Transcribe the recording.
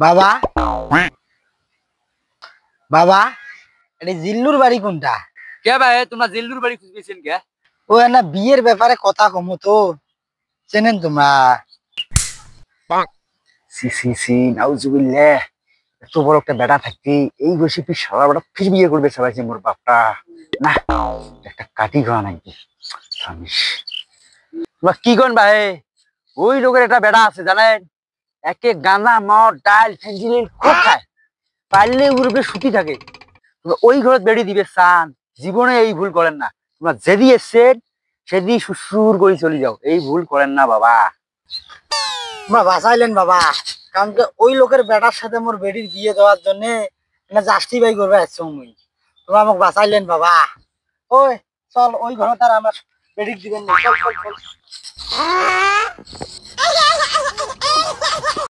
বাবা বাবা, এটা জিল্লুর বাড়ি কোনটা? কে ভাই তোমরা জিল্লুর বাড়ি খুঁজবেছেন কে? ও না, বিয়ের ব্যাপারে কথা কমো তো, চেনেন তোমরা? সি সি সি, নাউজুবিল্লাহ। এত বড় একটা বেটা থাকতে এই বসে কি সারা বেটা ফির বিয়ে করবে সবাইছে মোর বাপটা। না, একটা কাটি খাওয়া নাকি স্বামীস। তোমরা কি কোন ভাই? ওই লোকের একটা বেড়া আছে জানেন, একে গাঁজা মদ ডাল ফেন্সিলিন খুব খায়, পারলে উপরে সুতি থাকে। তোমরা ওই ঘরে বেড়ি দিবে চান, জীবনে এই ভুল করেন না। তোমরা যেদি এসছেন সেদি সুসুর করে চলে যাও, এই ভুল করেন না বাবা। তোমরা বাঁচাইলেন বাবা, কারণ কি ওই লোকের বেটার সাথে মোর বেটির বিয়ে দেওয়ার জন্য না জাস্টিফাই করবে আসছো মুই। তোমরা আমাকে বাঁচাইলেন বাবা। ওই চল, ওই ঘরে তার আমার বেটির দিবেন না, চল চল চল।